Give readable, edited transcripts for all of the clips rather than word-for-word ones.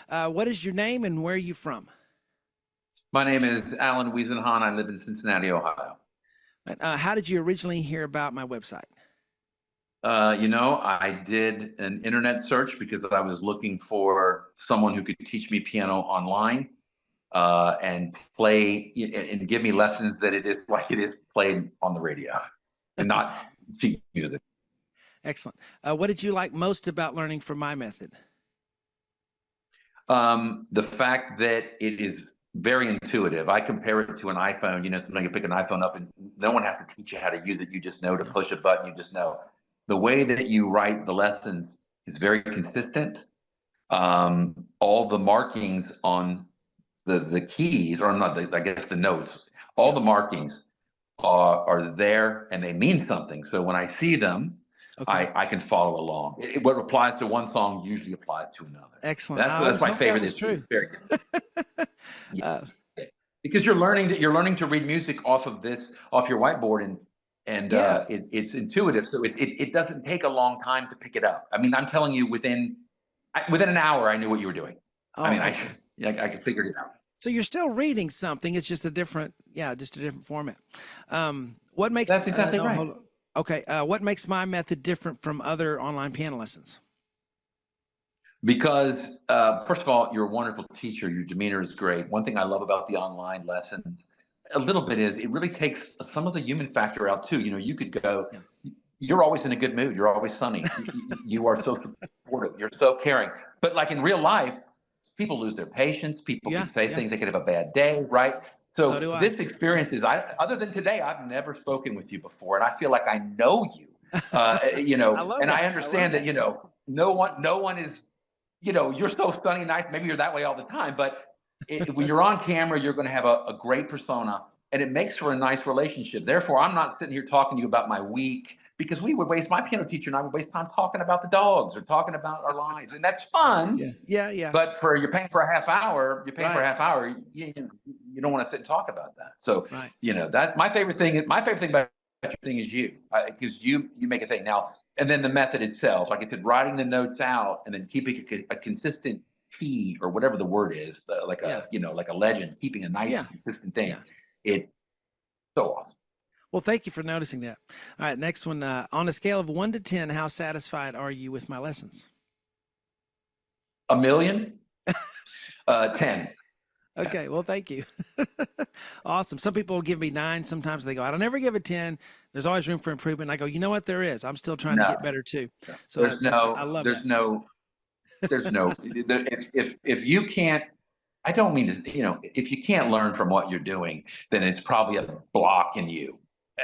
What is your name and where are you from? My name is Alan Wiesenhahn. I live in Cincinnati, Ohio. How did you originally hear about my website? I did an internet search because I was looking for someone who could teach me piano online and play and give me lessons that it is like it is played on the radio and not cheap music. Excellent. What did you like most about learning from my method? The fact that it is very intuitive. I compare it to an iPhone. Sometimes you pick an iPhone up and no one has to teach you how to use it. You just know to push a button. You just know. The way that you write the lessons is very consistent. All the markings on the keys, or not, I guess the notes, all the markings are there and they mean something. So when I see them, Okay. I can follow along. What applies to one song usually applies to another. Excellent. That's my favorite. That was true. Yeah. Because you're learning to read music off your whiteboard, and Yeah. it's intuitive, so it doesn't take a long time to pick it up. I mean, I'm telling you, within an hour, I knew what you were doing. Oh, I mean, I could figure it out. So you're still reading something. It's just a different format. What makes That's exactly right. hold on. Okay. What makes my method different from other online piano lessons? Because first of all, you're a wonderful teacher. Your demeanor is great. One thing I love about the online lessons a little bit is it really takes some of the human factor out too. You could go, you're always in a good mood. You're always sunny. You are so supportive. You're so caring. But like in real life, people lose their patience. People can say things. They could have a bad day, right? So do I. This experience is, other than today, I've never spoken with you before, and I feel like I know you. I understand that. No one is. You're so sunny, nice. Maybe you're that way all the time, but when you're on camera, you're going to have a great persona, and it makes for a nice relationship. Therefore, I'm not sitting here talking to you about my week, because my piano teacher and I would waste time talking about the dogs or talking about our lives, and that's fun. Yeah. But you're paying for a half hour. You're paying for a half hour. You don't want to sit and talk about that. So that's my favorite thing. My favorite thing about your thing is you, because you make a thing now. And then the method itself, like I said, writing the notes out and then keeping a consistent key, or whatever the word is, like a legend, keeping a nice consistent thing. It's so awesome. Well, thank you for noticing that. All right, next one. On a scale of 1 to 10, how satisfied are you with my lessons? 1,000,000. 10. Okay, well, thank you. Awesome. Some people will give me 9. Sometimes they go, I don't ever give it 10. There's always room for improvement. And I go, you know what? There is. I'm still trying to get better too. So I love that. If you can't, I don't mean to, if you can't learn from what you're doing, then it's probably a block in you.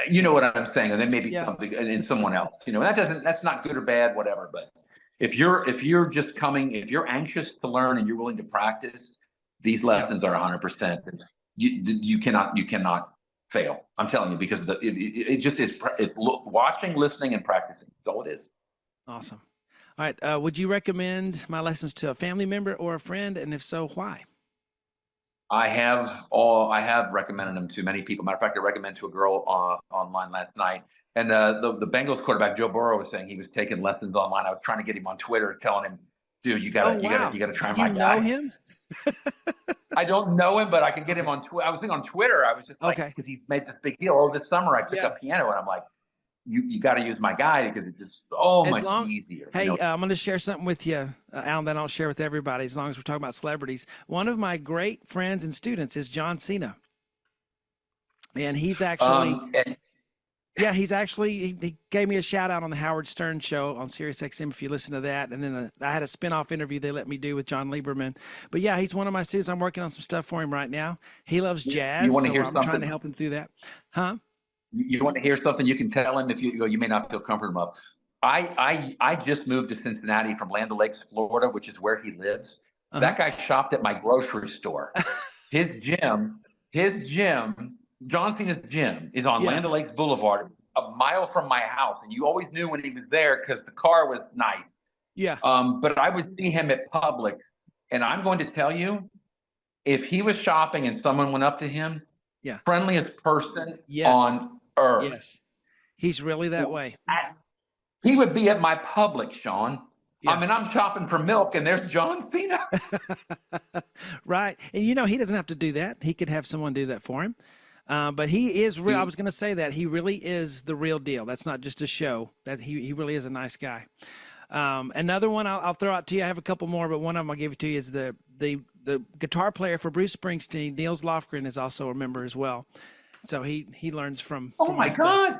You know what I'm saying? And then maybe something in someone else, that's not good or bad, whatever. But if you're just coming, if you're anxious to learn and you're willing to practice, these lessons are 100%. You cannot fail. I'm telling you, because it just is. It's watching, listening, and practicing. That's all it is. Awesome. All right. Would you recommend my lessons to a family member or a friend? And if so, why? I have recommended them to many people. Matter of fact, I recommended to a girl online last night. And the Bengals quarterback, Joe Burrow, was saying he was taking lessons online. I was trying to get him on Twitter, telling him, dude, you gotta try my guy. You know him? I don't know him, but I can get him on Twitter. I was thinking on Twitter. I was just like, because he made this big deal. Over this summer, I took up piano, and I'm like, you got to use my guy, because it's just so much easier. Hey, I'm going to share something with you, Alan, that I don't share with everybody, as long as we're talking about celebrities. One of my great friends and students is John Cena. And he's actually, he gave me a shout out on the Howard Stern show on Sirius XM, if you listen to that. And then I had a spinoff interview they let me do with John Lieberman. But yeah, he's one of my students. I'm working on some stuff for him right now. He loves jazz. You want to hear I'm something? trying to help him through that. Huh? You want to hear something? You can tell him. If you may not feel comfortable. I just moved to Cincinnati from Land O'Lakes, Florida, which is where he lives. That guy shopped at my grocery store. His gym, John Cena's gym, is on Land O'Lakes Boulevard, a mile from my house, and you always knew when he was there because the car was nice. Yeah. But I would see him at Publix, and I'm going to tell you, if he was shopping and someone went up to him, friendliest person on earth. Yes. He's really that way. He would be at my Publix, Shawn. I mean, I'm shopping for milk and there's John Cena. Right. And he doesn't have to do that. He could have someone do that for him. But he is real. I was going to say that he really is the real deal. That's not just a show. That he really is a nice guy. Another one I'll throw out to you. I have a couple more, but one of them I'll give it to you is the guitar player for Bruce Springsteen, Niels Lofgren, is also a member as well. So he learns from. Oh my God!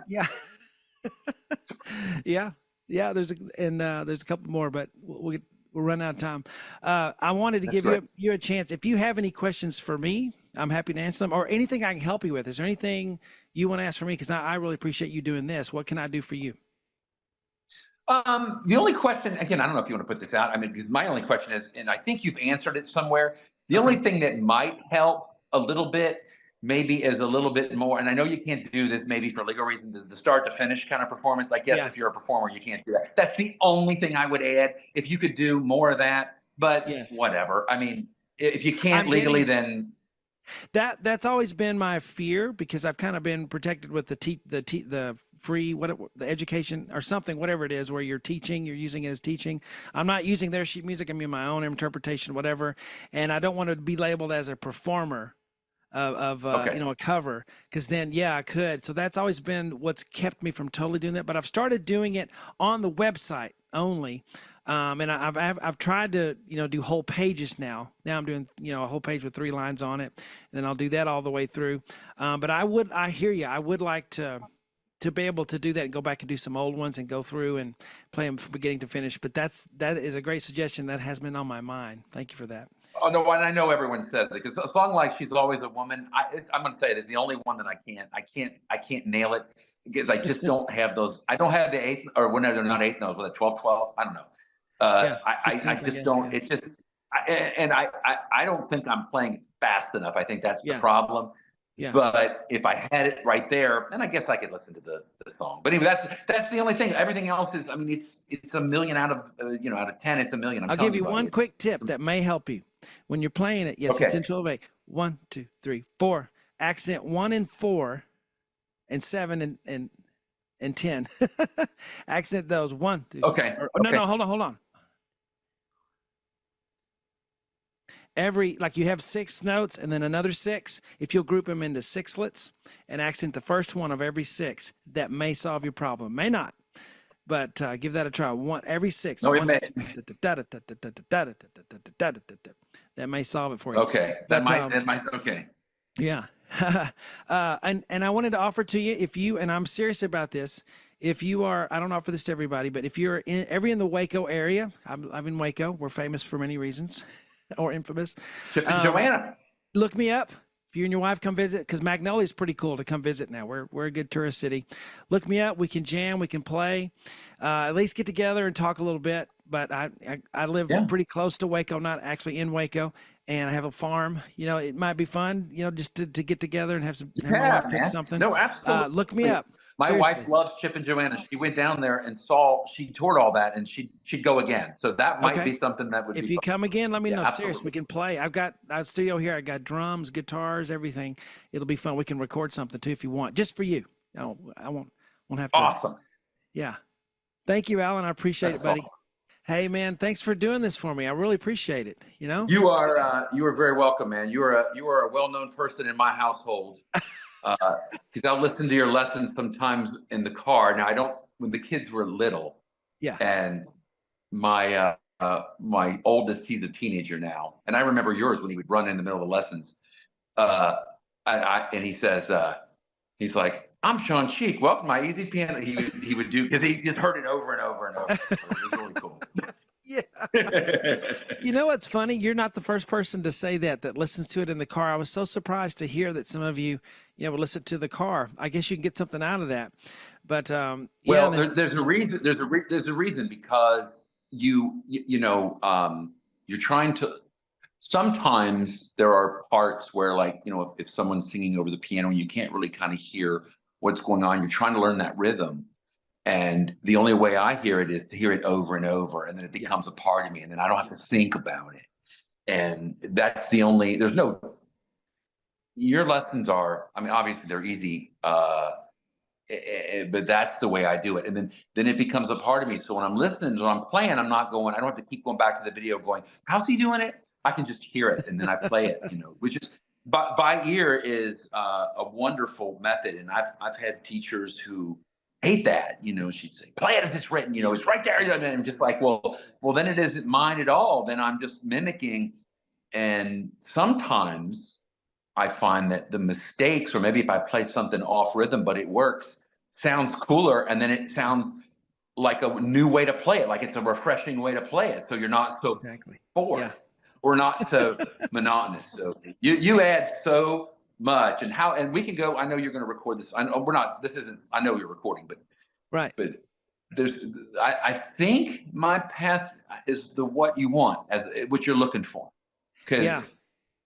Yeah, yeah. There's a couple more, but we'll run out of time. I wanted to give you a chance. If you have any questions for me, I'm happy to answer them, or anything I can help you with. Is there anything you want to ask for me? Because I really appreciate you doing this. What can I do for you? The only question, again, I don't know if you want to put this out. I mean, my only question is, and I think you've answered it somewhere. The only thing that might help a little bit, maybe, is a little bit more. And I know you can't do this, maybe for legal reasons, the start to finish kind of performance. I guess if you're a performer, you can't do that. That's the only thing I would add. If you could do more of that, but whatever. I mean, if you can't legally, then. That's always been my fear, because I've kind of been protected with the free the education or something, whatever it is, where you're using it as teaching. I'm not using their sheet music. I'm using my own interpretation, whatever. And I don't want to be labeled as a performer of a cover, because then I could. So that's always been what's kept me from totally doing that. But I've started doing it on the website only. And I've tried to, do whole pages now. Now I'm doing, a whole page with 3 lines on it, and then I'll do that all the way through. But I hear you. I would like to be able to do that and go back and do some old ones and go through and play them from beginning to finish. But that is a great suggestion. That has been on my mind. Thank you for that. Oh no, and I know everyone says it, because a song like "She's Always a Woman," I'm going to tell you, it's the only one that I can't nail it, because I just don't have those. I don't have the 8th, or whenever they're not 8th notes, with a 12/12. I don't know. I just don't. It just, I don't think I'm playing fast enough. I think that's the problem. Yeah. But if I had it right there, then I guess I could listen to the song. But anyway, that's the only thing. Everything else is, I mean, it's a million out of out of 10. It's a million. I'll give you one quick tip that may help you when you're playing it. Yes, it's in 12/8. 1, 2, 3, 4. Accent 1 and 4, and 7 and 10. Accent those 1, 2. Okay. No, hold on. You have 6 notes and then another 6. If you'll group them into sixlets and accent the first one of every 6, that may solve your problem. May not, but give that a try. Every 6. No, it may. That may solve it for you. Okay. That might. Okay. Yeah. And I wanted to offer to you, if you, and I'm serious about this, if you are, I don't offer this to everybody, but if you're in the Waco area, I'm in Waco. We're famous for many reasons. Or infamous. Chip and Joanna. Look me up. If you and your wife come visit, because Magnolia is pretty cool to come visit now. We're a good tourist city. Look me up. We can jam. We can play. At least get together and talk a little bit. But I live pretty close to Waco. I'm not actually in Waco, and I have a farm. It might be fun. Just to get together and have my wife cook something. No, absolutely. Look me up. My wife loves Chip and Joanna. She went down there and she toured all that, and she'd go again. So that might be something that would be. If you come again, let me know. Absolutely. Seriously, we can play. I've got a studio here. I got drums, guitars, everything. It'll be fun. We can record something too if you want, just for you. I won't have to. Awesome. Yeah. Thank you, Alan. I appreciate it, buddy. Awesome. Hey, man, thanks for doing this for me. I really appreciate it. You are very welcome, man. You are a well-known person in my household. Because I'll listen to your lessons sometimes in the car. Now, when the kids were little, and my oldest, he's a teenager now, and I remember yours when he would run in the middle of the lessons, and he says, he's like, "I'm Shawn Cheek. Welcome to my easy piano." He would do, because he just heard it over and over and over. It was really cool. Yeah. You know what's funny? You're not the first person to say that listens to it in the car. I was so surprised to hear that some of you, would listen to the car. I guess you can get something out of that. But there's a reason. There's a reason, because you're trying to. Sometimes there are parts where, like, if someone's singing over the piano and you can't really kind of hear what's going on, you're trying to learn that rhythm. And the only way I hear it is to hear it over and over, and then it becomes a part of me, and then I don't have to think about it. And that's the only. Your lessons are. I mean, obviously they're easy. But that's the way I do it. And then it becomes a part of me. So when I'm listening, when I'm playing, I'm not going, I don't have to keep going back to the video going, how's he doing it? I can just hear it and then I play it, which is by ear is a wonderful method. And I've had teachers who hate that, she'd say, play it as it's written, it's right there. And I'm just like, well, then it isn't mine at all. Then I'm just mimicking. And sometimes I find that the mistakes, or maybe if I play something off rhythm, but it works, sounds cooler. And then it sounds like a new way to play it. Like it's a refreshing way to play it. So you're not so bored. Yeah. Or not so monotonous. So you add so much. And we can go, I know you're going to record this. I know you're recording, but right. But I think my path is what you want, what you're looking for. Yeah.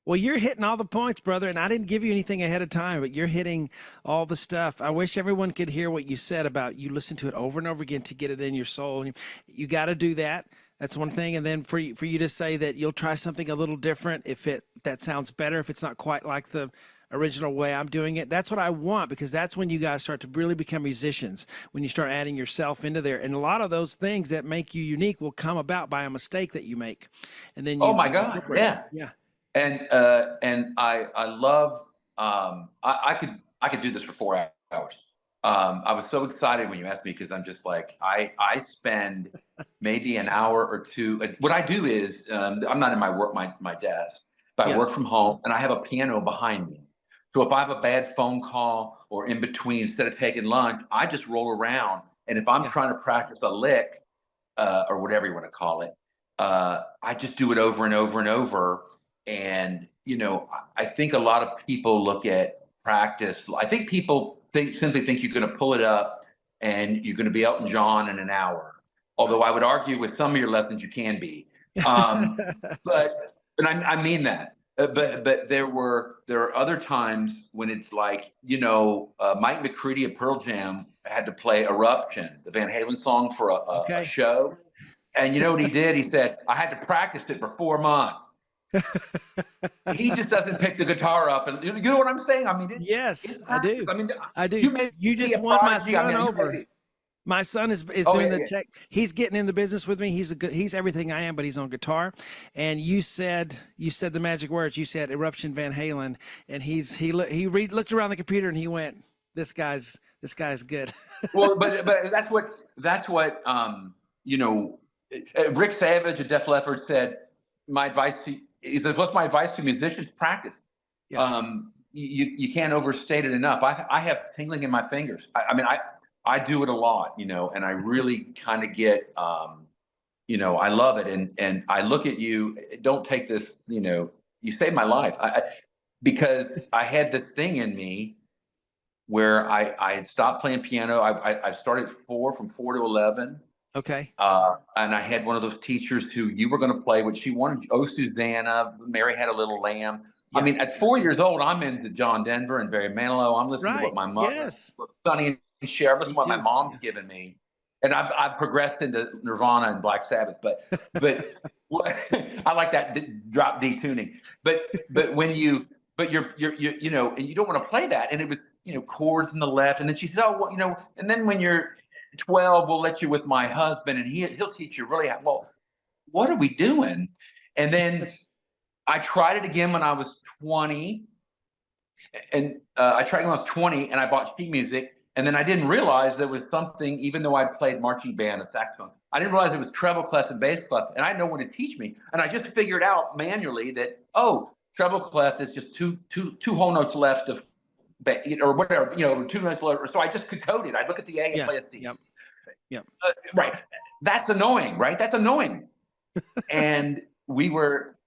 Well, you're hitting all the points, brother, and I didn't give you anything ahead of time, but you're hitting all the stuff. I wish everyone could hear what you said about you listen to it over and over again to get it in your soul. You got to do that. That's one thing. And then for you to say that you'll try something a little different if that sounds better, if it's not quite like the original way I'm doing it. That's what I want, because that's when you guys start to really become musicians, when you start adding yourself into there. And a lot of those things that make you unique will come about by a mistake that you make. And then oh my God. Yeah. Yeah. And I love, I could do this for 4 hours. I was so excited when you asked me, because I'm just like, I spend maybe an hour or two. What I do is, I'm not in my desk, but I work from home and I have a piano behind me. So if I have a bad phone call or in between, instead of taking lunch, I just roll around. And if I'm trying to practice a lick, or whatever you want to call it, I just do it over and over and over. And, I think a lot of people look at practice. I think people simply think you're going to pull it up and you're going to be Elton John in an hour. Although I would argue with some of your lessons, you can be. But I mean that. But there are other times when it's like, Mike McCready of Pearl Jam had to play Eruption, the Van Halen song, for a show. And you know what he did? He said, I had to practice it for 4 months. He just doesn't pick the guitar up, and you know what I'm saying? I mean, yes, I do. I do. You just won my son over. My son is doing the tech. He's getting in the business with me. He's everything I am, but he's on guitar. And you said the magic words. You said Eruption, Van Halen, and he looked around the computer and he went, "This guy's good." Well, but that's what Rick Savage of Def Leppard said. What's my advice to musicians? Practice. Yeah. You can't overstate it enough. I have tingling in my fingers. I do it a lot, and I really kind of get, I love it. And I look at you, don't take this, you saved my life. Because I had the thing in me where I had stopped playing piano. I started from 4 to 11. Okay. And I had one of those teachers who you were going to play, which she wanted. Oh, Susanna, Mary Had a Little Lamb. Yeah. I mean, at 4 years old, I'm into John Denver and Barry Manilow. I'm listening to what my mother, Sonny and Cher, I'm listening to what my mom's given me. And I've progressed into Nirvana and Black Sabbath, but I like that drop D tuning. But when you're and you don't want to play that. And it was, chords in the left. And then she said, oh, well, and then when you're 12, we'll let you with my husband and he'll teach you really how. Well, what are we doing? And then I tried it again when I was 20. And I tried when I was 20 and I bought sheet music. And then I didn't realize there was something, even though I'd played marching band and saxophone, I didn't realize it was treble clef and bass clef. And I had no one to teach me. And I just figured out manually that, treble clef is just two whole notes left of, or whatever, 2 notes left. So I just could code it. I'd look at the A and play a C. Yep. Right. That's annoying, right? That's annoying. And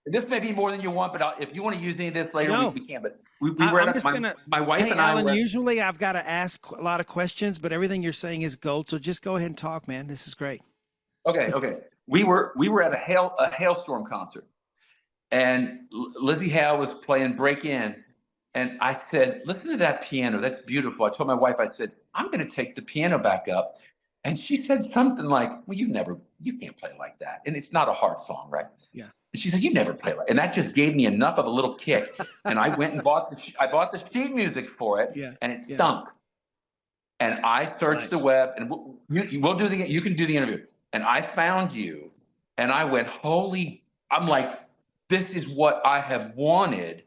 this may be more than you want, but if you want to use any of this later, we can. But we were at my wife and I. Alan, usually I've got to ask a lot of questions, but everything you're saying is gold. So just go ahead and talk, man. This is great. Okay. We were at a Hailstorm concert, and Lizzie Hale was playing Break In, and I said, "Listen to that piano. That's beautiful." I told my wife, I said, "I'm going to take the piano back up," and she said something like, "Well, you can't play like that, and it's not a hard song, right?" Yeah. She said, "You never play like," and that just gave me enough of a little kick. And I went and bought the sheet music for it, and it stunk. And I searched the web, and you can do the interview. And I found you, and I went, I'm like, this is what I have wanted,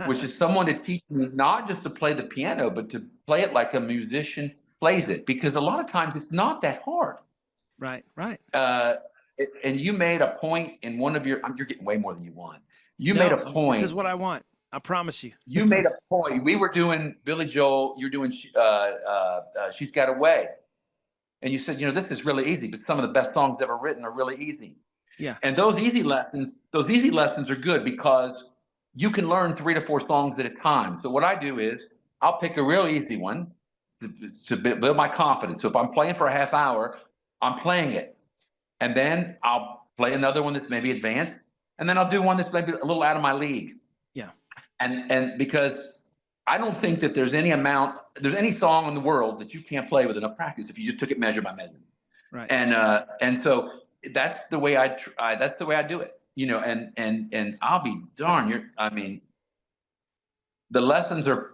which is someone to teach me not just to play the piano, but to play it like a musician plays it, because a lot of times it's not that hard. Right, right. And you made a point in one of you're getting way more than you want. You made a point. This is what I want. I promise you. You made a point. We were doing Billy Joel. You're doing She's Got Away. And you said, this is really easy, but some of the best songs ever written are really easy. Yeah. And those easy lessons are good because you can learn 3 to 4 songs at a time. So what I do is I'll pick a real easy one to build my confidence. So if I'm playing for a half hour, I'm playing it. And then I'll play another one that's maybe advanced. And then I'll do one that's maybe a little out of my league. Yeah. And because I don't think that there's any song in the world that you can't play with enough practice if you just took it measure by measure. Right. And so that's the way I do it, and I'll be darned. The lessons are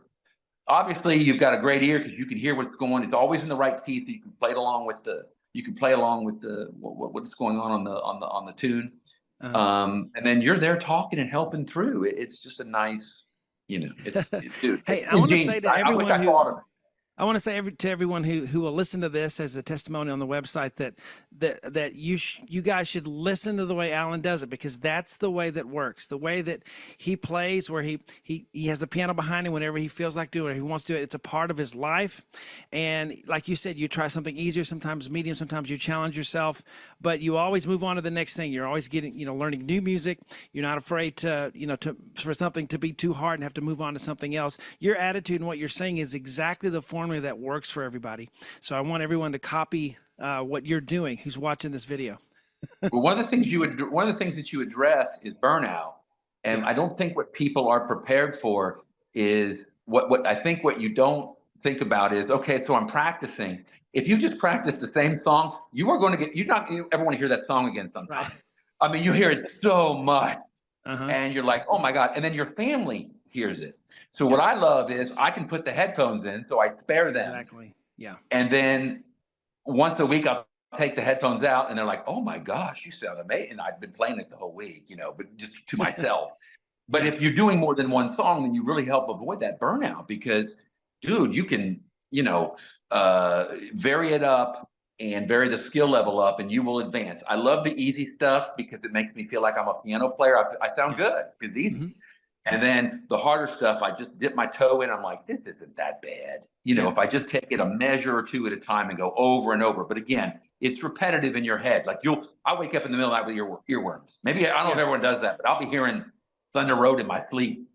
obviously you've got a great ear because you can hear what's going. It's always in the right key, so you can play along with what's going on the tune. And then you're there talking and helping through. It's just a nice, dude. Hey, I want to say to everyone I want to say to everyone who will listen to this as a testimony on the website that you guys should listen to the way Alan does it, because that's the way that works. The way that he plays, where he has the piano behind him whenever he feels like doing it, he wants to do it. It's a part of his life. And like you said, you try something easier, sometimes medium, sometimes you challenge yourself, but you always move on to the next thing. You're always getting, learning new music. You're not afraid for something to be too hard and have to move on to something else. Your attitude and what you're saying is exactly the formula that works for everybody. So I want everyone to copy what you're doing who's watching this video. Well, one of the things that you address is burnout. And I don't think what people are prepared for is what I think what you don't think about is, okay, so I'm practicing. If you just practice the same song, you're not going to ever want to hear that song again sometime. Right. I mean, you hear it so much and you're like, oh my God. And then your family hears it. So what I love is I can put the headphones in, so I spare them. Exactly. Yeah. And then once a week I'll take the headphones out, and they're like, "Oh my gosh, you sound amazing!" And I've been playing it the whole week, but just to myself. But if you're doing more than one song, then you really help avoid that burnout, because, dude, you can, vary it up and vary the skill level up, and you will advance. I love the easy stuff because it makes me feel like I'm a piano player. I sound good because it's easy. Mm-hmm. And then the harder stuff, I just dip my toe in. I'm like, this isn't that bad. If I just take it a measure or two at a time and go over and over. But again, it's repetitive in your head. Like I wake up in the middle of the night with earworms. Maybe I don't know if everyone does that, but I'll be hearing Thunder Road in my sleep.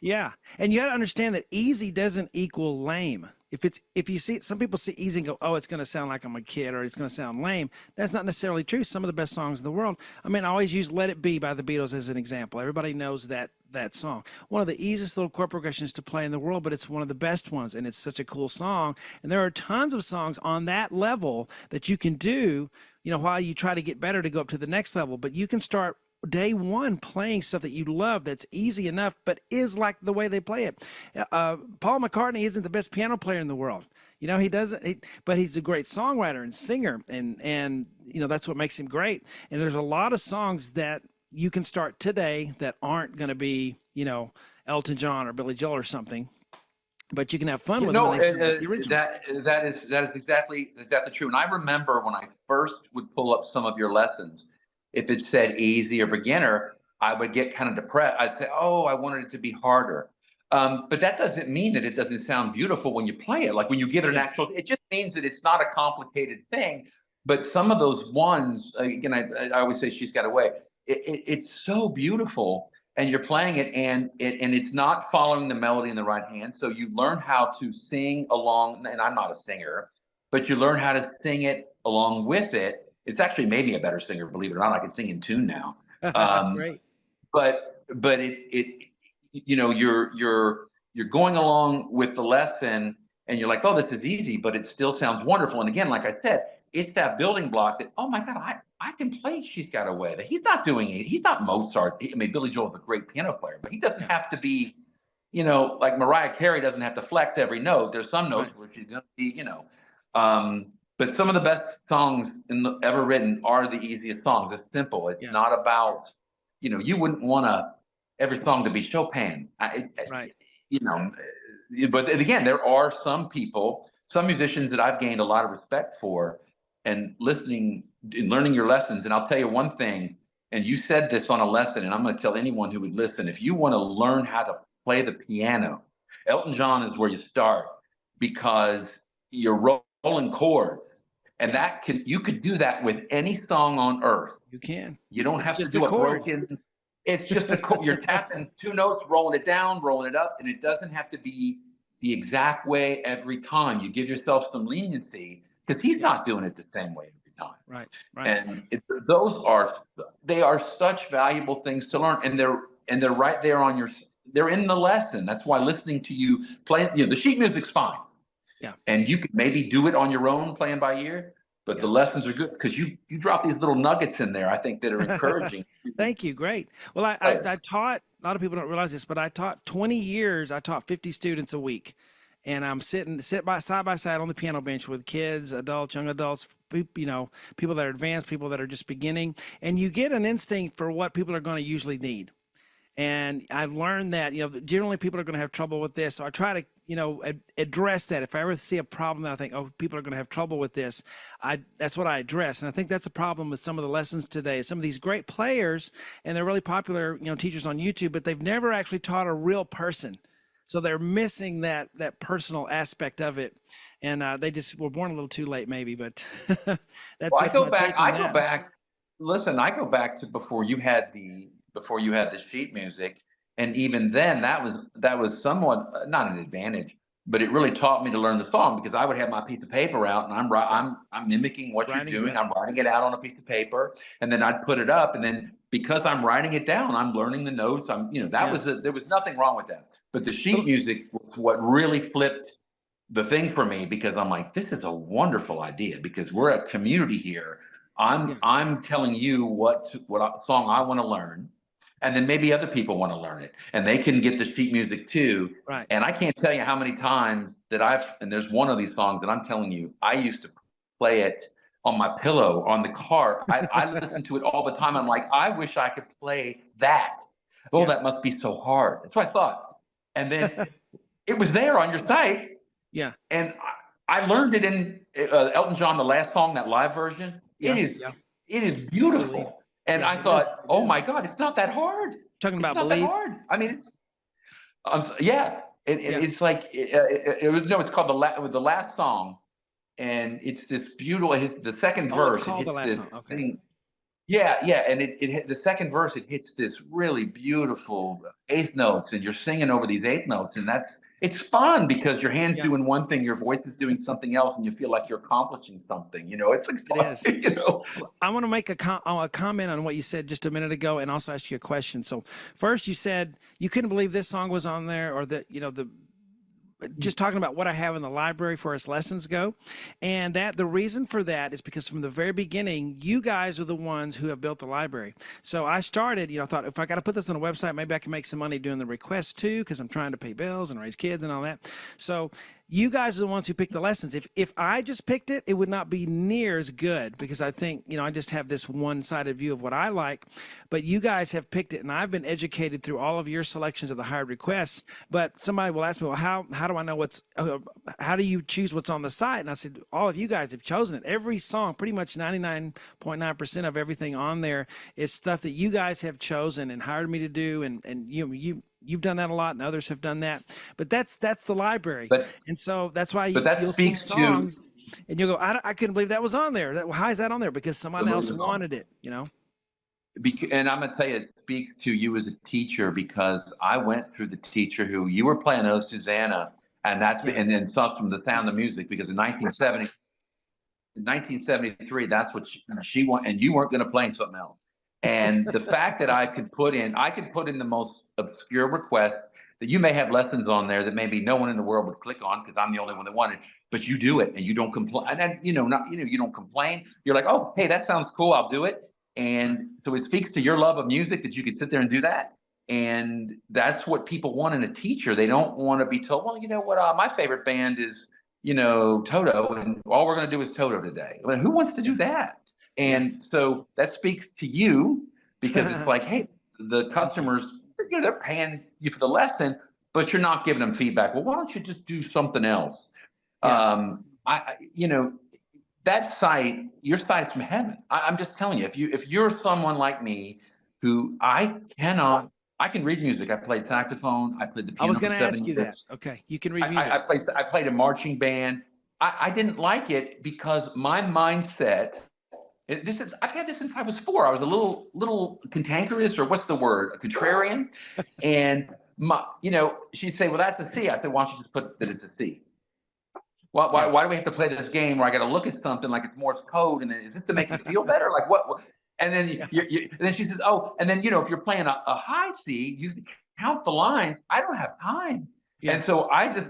Yeah. And you got to understand that easy doesn't equal lame. If you see, some people see easy and go, oh, it's going to sound like I'm a kid, or it's going to sound lame. That's not necessarily true. Some of the best songs in the world. I mean, I always use Let It Be by the Beatles as an example. Everybody knows that song. One of the easiest little chord progressions to play in the world, but it's one of the best ones. And it's such a cool song. And there are tons of songs on that level that you can do, while you try to get better to go up to the next level. But you can start day one playing stuff that you love, that's easy enough, but is like the way they play it. Paul McCartney isn't the best piano player in the world. He doesn't, but he's a great songwriter and singer, and that's what makes him great. And there's a lot of songs that you can start today that aren't going to be, Elton John or Billy Joel or something, but you can have fun with them. The original. That is exactly true. And I remember when I first would pull up some of your lessons, if it said easy or beginner, I would get kind of depressed. I'd say, oh, I wanted it to be harder. But that doesn't mean that it doesn't sound beautiful when you play it. Like when you give it an actual, it just means that it's not a complicated thing. But some of those ones, again, I always say She's Got Away. It's so beautiful, and you're playing it, and it's not following the melody in the right hand. So you learn how to sing along, and I'm not a singer, but you learn how to sing it along with it. It's actually made me a better singer, believe it or not. I can sing in tune now. Great. But you're going along with the lesson, and you're like, oh, this is easy, but it still sounds wonderful. And again, like I said, it's that building block that, oh my God, I can play She's Got Away. That he's not doing it. He's not Mozart. I mean, Billy Joel is a great piano player, but he doesn't have to be you know, like Mariah Carey doesn't have to flex every note. There's some notes where she's going to be, you know, but some of the best songs ever written are the easiest songs. It's simple. It's not about, you know, you wouldn't want every song to be Chopin. You know, but again, there are some people, some musicians that I've gained a lot of respect for, and listening and learning your lessons. And I'll tell you one thing, and you said this on a lesson, and I'm going to tell anyone who would listen, if you want to learn how to play the piano, Elton John is where you start, because you're rolling chords, and you could do that with any song on earth. You can. You don't have to do a broken. It's just you're tapping two notes, rolling it down, rolling it up, and it doesn't have to be the exact way every time. You give yourself some leniency, because he's not doing it the same way every time. Right. And they are such valuable things to learn, and they're right there on they're in the lesson. That's why listening to you play, you know, the sheet music's fine. Yeah. And you can maybe do it on your own, playing by ear, but the lessons are good, because you drop these little nuggets in there, I think, that are encouraging. Thank you. Great. Well, I taught, a lot of people don't realize this, but I taught 20 years. I taught 50 students a week. And I'm side by side on the piano bench with kids, adults, young adults, you know, people that are advanced, people that are just beginning. And you get an instinct for what people are going to usually need. And I've learned that, you know, generally people are going to have trouble with this. So I try to, you know, address that. If I ever see a problem that I think, oh, people are going to have trouble with this, that's what I address. And I think that's a problem with some of the lessons today. Some of these great players, and they're really popular, you know, teachers on YouTube, but they've never actually taught a real person. So they're missing that personal aspect of it. And they just were born a little too late, maybe, but that's, well, I go back. Listen, I go back to before you had the sheet music, and even then that was somewhat not an advantage, but it really taught me to learn the song, because I would have my piece of paper out, and I'm mimicking what you're doing. I'm writing it out on a piece of paper, and then I'd put it up, and then because I'm writing it down, I'm learning the notes. There was nothing wrong with that. But the sheet music was what really flipped the thing for me, because I'm like, this is a wonderful idea, because we're a community here. I'm telling you what song I want to learn, and then maybe other people want to learn it, and they can get the sheet music too. Right. And I can't tell you how many times that and there's one of these songs that I'm telling you, I used to play it on my pillow on the car. I listen to it all the time. I'm like, I wish I could play that. Oh, that must be so hard. That's what I thought. And then it was there on your site. Yeah. And I learned it in Elton John, the last song, that live version. It is beautiful. And I thought, oh my God, it's not that hard. Talking about Believe. That hard. I mean, it's it's like it's called the last song, and it's this beautiful. The second verse. It's called the last song. Okay. And the second verse, it hits this really beautiful eighth notes, and you're singing over these eighth notes, and it's fun, because your hand's doing one thing, your voice is doing something else, and you feel like you're accomplishing something. You know, it's exciting. You know, I want to make a comment on what you said just a minute ago, and also ask you a question. So first, you said you couldn't believe this song was on there, or that, you know, just talking about what I have in the library for as lessons go. And that the reason for that is because from the very beginning, you guys are the ones who have built the library. So I started, you know, I thought, if I got to put this on a website, maybe I can make some money doing the requests too, because I'm trying to pay bills and raise kids and all that. So you guys are the ones who picked the lessons. If I just picked it, it would not be near as good, because I think, you know, I just have this one-sided view of what I like. But you guys have picked it, and I've been educated through all of your selections of the hired requests. But somebody will ask me, well, how do I know how do you choose what's on the site? And I said, all of you guys have chosen it. Every song, pretty much 99.9% of everything on there is stuff that you guys have chosen and hired me to do, and you've done that a lot, and others have done that. But that's the library, and so that's why you'll see songs, and you'll go, I couldn't believe that was on there. How is that on there? Because someone else wanted it, you know. And I'm going to tell you, it speaks to you as a teacher, because I went through the teacher who you were playing, Susanna, and and then songs from The Sound of Music, because in 1973, that's what she wanted, and you weren't going to play something else. And the fact that I could put in the most obscure request that you may have lessons on there that maybe no one in the world would click on, because I'm the only one that wanted, but you do it, and you don't complain. And you don't complain. You're like, oh, hey, that sounds cool, I'll do it. And so it speaks to your love of music that you could sit there and do that. And that's what people want in a teacher. They don't want to be told, well, you know what, my favorite band is, Toto, and all we're going to do is Toto today. I mean, who wants to do that? And so that speaks to you, because it's like, hey, the customers, they're paying you for the lesson, but you're not giving them feedback. Well, why don't you just do something else? That site, your site's from heaven. I'm just telling you, if you're someone like me who I can read music. I played saxophone. I played the piano. I was going to ask you that. Okay, you can read music. I played a marching band. I didn't like it because my mindset. I've had this since I was 4. I was a little cantankerous, or what's the word? A contrarian. And she'd say, "Well, that's a C." I said, "Why don't you just put that it's a C?" Why do we have to play this game where I got to look at something like it's Morse code, and then is this to make me feel better? Like what? And then and then she says, "Oh, and then if you're playing a high C, you count the lines." I don't have time, and so I just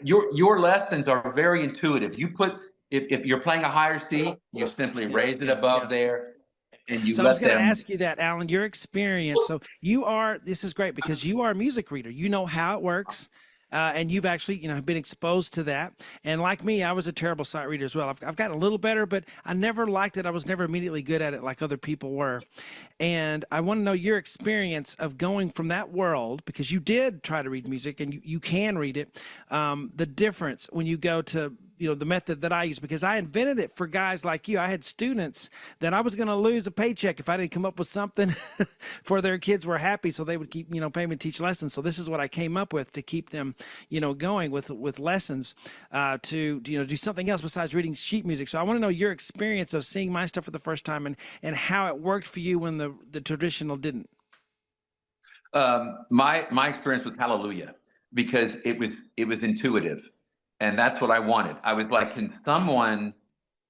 your lessons are very intuitive. You put if you're playing a higher C, you simply raise it above there, and you. So I was going to ask you that, Alan. Your experience. So this is great because you are a music reader. You know how it works. And you've actually, been exposed to that. And like me, I was a terrible sight reader as well. I've gotten a little better, but I never liked it. I was never immediately good at it like other people were. And I want to know your experience of going from that world, because you did try to read music and you can read it. The difference when you go to the method that I use, because I invented it for guys like you. I had students that I was going to lose a paycheck if I didn't come up with something for their kids were happy, so they would keep, pay me to teach lessons. So this is what I came up with to keep them, going with lessons, to, do something else besides reading sheet music. So I want to know your experience of seeing my stuff for the first time and how it worked for you when the traditional didn't. My experience was Hallelujah, because it was intuitive. And that's what I wanted. I was like, can someone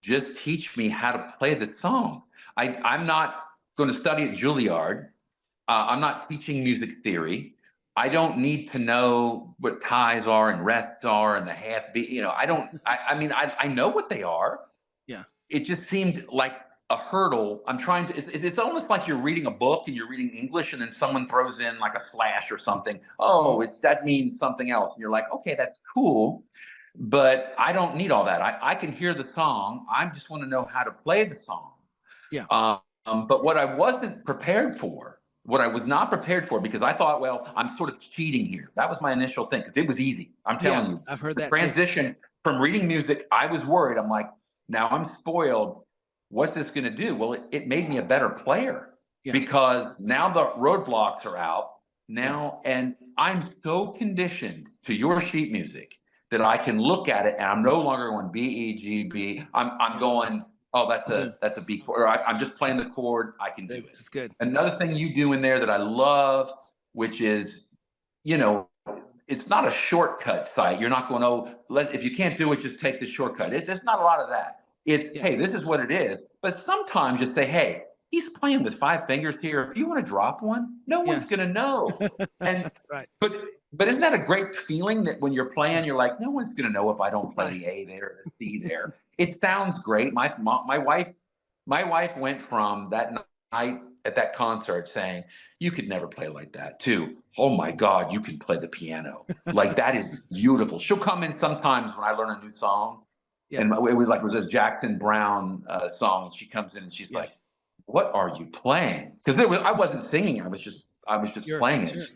just teach me how to play the song? I'm not going to study at Juilliard. I'm not teaching music theory. I don't need to know what ties are and rests are and the half beat. I know what they are. Yeah. It just seemed like a hurdle. It's almost like you're reading a book and you're reading English, and then someone throws in like a slash or something. Oh, that means something else. And you're like, okay, that's cool. But I don't need all that. I can hear the song. I just want to know how to play the song. Yeah. But what I wasn't prepared for, what I was not prepared for, because I thought, well, I'm sort of cheating here. That was my initial thing, because it was easy. I'm telling you. I've heard that transition from reading music, I was worried. I'm like, now I'm spoiled. What's this going to do? Well, it made me a better player, because now the roadblocks are out now, and I'm so conditioned to your sheet music that I can look at it and I'm no longer going B, E, G, B. I'm going, oh, that's a B chord. Or I'm just playing the chord. I can do it. It's good. Another thing you do in there that I love, which is, it's not a shortcut site. You're not going, if you can't do it, just take the shortcut. There's not a lot of that. It's, hey, this is what it is. But sometimes you say, hey, he's playing with 5 fingers here. If you want to drop one, no one's going to know. And but isn't that a great feeling that when you're playing, you're like, no one's going to know if I don't play the A there, the C there. It sounds great. My wife went from that night at that concert saying, you could never play like that, to, oh my God, you can play the piano. Like, that is beautiful. She'll come in sometimes when I learn a new song. And it was a Jackson Brown song. And she comes in and she's like, what are you playing? Because I wasn't singing. I was just playing it.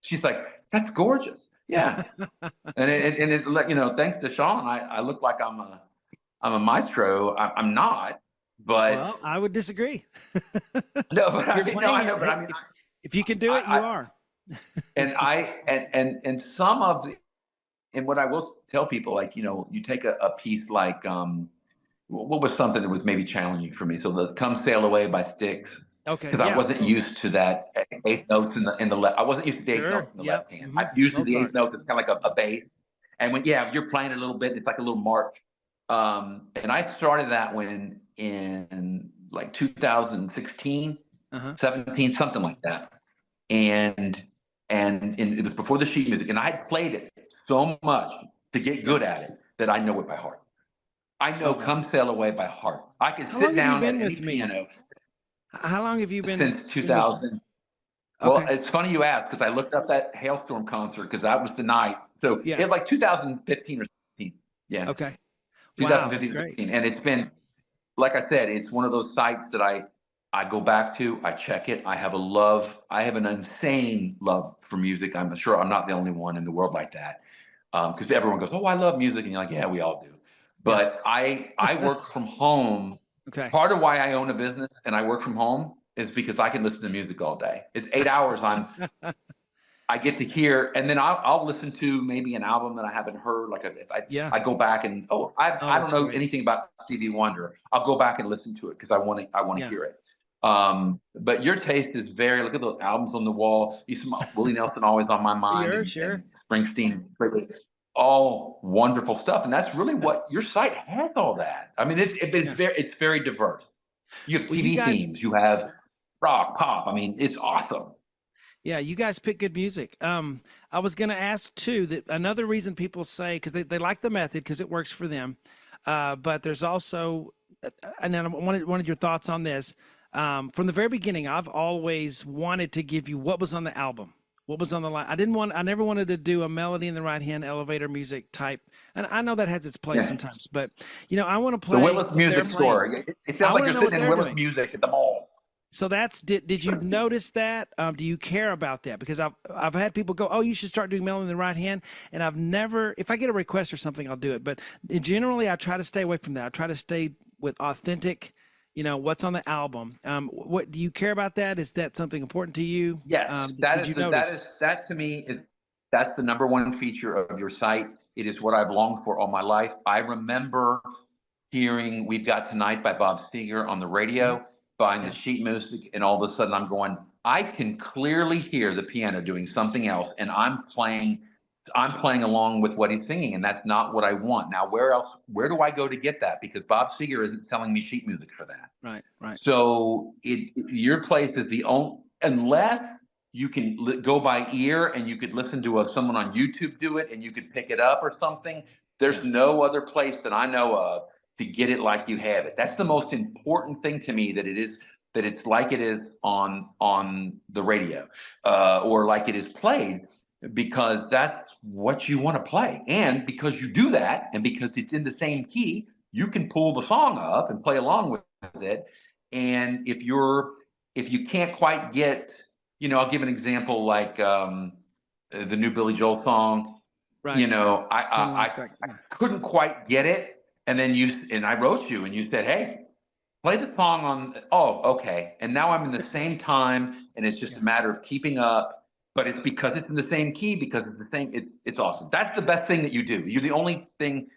She's like, that's gorgeous. Yeah. and it thanks to Shawn, I look like I'm a maestro. I'm not, but. Well, I would disagree. No, but I know, but I mean, if you can do it, you are. and some of the, and what I will tell people, like, you take a piece like, what was something that was maybe challenging for me? So the "Come Sail Away" by Styx. Okay. Because I wasn't used to that eighth notes in the left. I wasn't used to the eighth notes in the left hand. I'm used to the eighth note that's kind of like a bass. And when you're playing it a little bit, it's like a little march. And I started that when in like 2016, 17, something like that. And it was before the sheet music, and I had played it so much to get good at it that I know it by heart. I know "Come Sail Away" by heart. I can sit down at any piano. How long have you been? Since 2000. Well, it's funny you asked because I looked up that Hailstorm concert because that was the night. So Yeah. it was like 2015 or 16. Yeah. Okay. Wow, that's 2015 or great. 16. And it's been, like I said, it's one of those sites that I go back to, I check it. I have an insane love for music. I'm sure I'm not the only one in the world like that. Because everyone goes, "Oh, I love music," and you're like, "Yeah, we all do." But I work from home. Okay. Part of why I own a business and I work from home is because I can listen to music all day. It's 8 hours. I get to hear, and then I'll listen to maybe an album that I haven't heard. Like if I go back and I don't know anything about Stevie Wonder. I'll go back and listen to it because I want to hear it. But your taste is look at those albums on the wall. Willie Nelson always on my mind, and Springsteen, all wonderful stuff. And that's really what your site has. All that. I mean, it's very diverse. You have TV themes. You have rock, pop. I mean, it's awesome. Yeah, you guys pick good music. I was going to ask too that another reason people say, because they like the method because it works for them, but there's also, and then I wanted your thoughts on this. From the very beginning, I've always wanted to give you what was on the album, what was on the line. I never wanted to do a melody in the right hand, elevator music type. And I know that has its place sometimes, but I want to play the Willis Music Store. It sounds like you're sitting in Willis Music at the mall. So did you notice that? Do you care about that? Because I've had people go, "Oh, you should start doing melody in the right hand," and I've never. If I get a request or something, I'll do it. But generally, I try to stay away from that. I try to stay with authentic. What's on the album. What do you care about that? Is that something important to you? Yes, that to me that's the number one feature of your site. It is what I've longed for all my life. I remember hearing "We've Got Tonight" by Bob Seger on the radio, buying the sheet music, and all of a sudden I'm going, I can clearly hear the piano doing something else, and I'm playing along with what he's singing, and that's not what I want. Now, where do I go to get that? Because Bob Seger isn't selling me sheet music for that. Right. So your place is the only, unless you can go by ear and you could listen to someone on YouTube do it and you could pick it up or something. There's no other place that I know of to get it like you have it. That's the most important thing to me, that it's like it is on the radio, or like it is played, because that's what you want to play. And because you do that, and because it's in the same key, you can pull the song up and play along with it. And if you can't quite get, I'll give an example, like the new Billy Joel song. Right. I couldn't quite get it. And then I wrote you and you said, "Hey, play the song on." Oh, okay. And now I'm in the same time, and it's just a matter of keeping up. But it's because it's in the same key, because it's the same. It's awesome. That's the best thing that you do. You're the only thing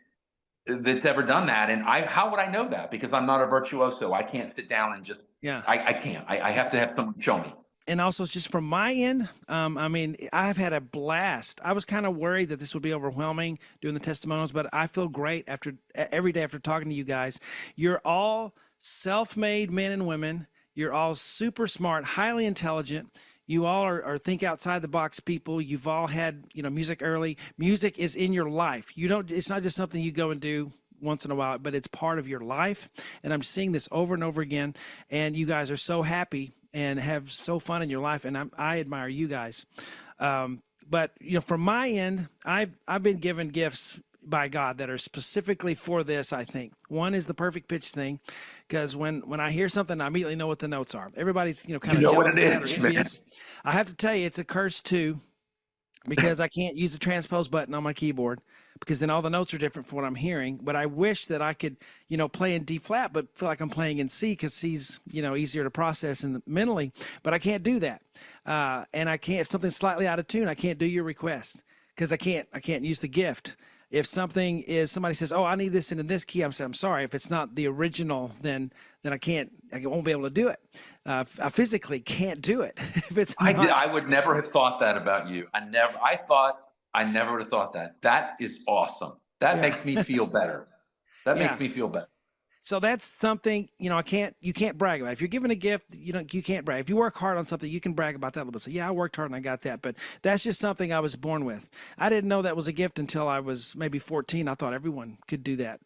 that's ever done that. And how would I know that? Because I'm not a virtuoso. I can't sit down and just. I can't. I have to have someone show me. And also, just from my end, I mean, I've had a blast. I was kind of worried that this would be overwhelming doing the testimonials, but I feel great every day after talking to you guys. You're all self-made men and women. You're all super smart, highly intelligent. You all are think outside the box people. You've all had, music early. Music is in your life. It's not just something you go and do once in a while, but it's part of your life. And I'm seeing this over and over again. And you guys are so happy and have so fun in your life, and I admire you guys. But from my end, I've been given gifts by God that are specifically for this. I think one is the perfect pitch thing, because when I hear something, I immediately know what the notes are. Everybody's kind of what it is, man. I have to tell you, it's a curse too, because I can't use the transpose button on my keyboard, because then all the notes are different from what I'm hearing. But I wish that I could, play in D flat, but feel like I'm playing in C, because C's, easier to process mentally. But I can't do that. And I can't, if something's slightly out of tune, I can't do your request, because I can't use the gift. If somebody says, "Oh, I need this in this key," I'm saying, "I'm sorry. If it's not the original, then I won't be able to do it. I physically can't do it." If it's I would never have thought that about you. I never would have thought that. That is awesome. That makes me feel better. That makes me feel better. So that's something, you can't brag about. If you're given a gift, you can't brag. If you work hard on something, you can brag about that a little bit. Say, "Yeah, I worked hard and I got that." But that's just something I was born with. I didn't know that was a gift until I was maybe 14. I thought everyone could do that.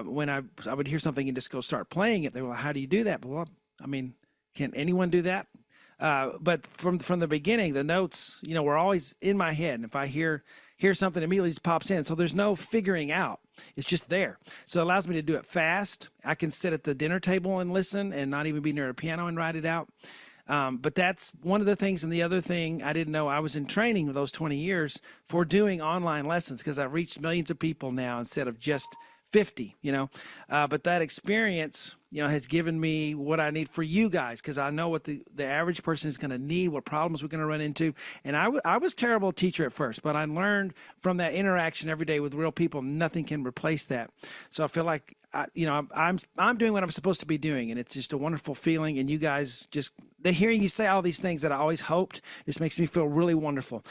When I would hear something and just go start playing it, they were like, "How do you do that?" Well, I mean, can anyone do that? But from the beginning, the notes, were always in my head. And if I hear something, immediately just pops in. So there's no figuring out. It's just there. So it allows me to do it fast. I can sit at the dinner table and listen and not even be near a piano and write it out. But that's one of the things. And the other thing I didn't know, I was in training with those 20 years for doing online lessons, because I've reached millions of people now instead of just 50, but that experience, has given me what I need for you guys, because I know what the average person is going to need, what problems we're going to run into. And I was a terrible teacher at first, but I learned from that interaction every day with real people. Nothing can replace that. So I feel like, I'm doing what I'm supposed to be doing, and it's just a wonderful feeling. And you guys, just hearing you say all these things that I always hoped, just makes me feel really wonderful.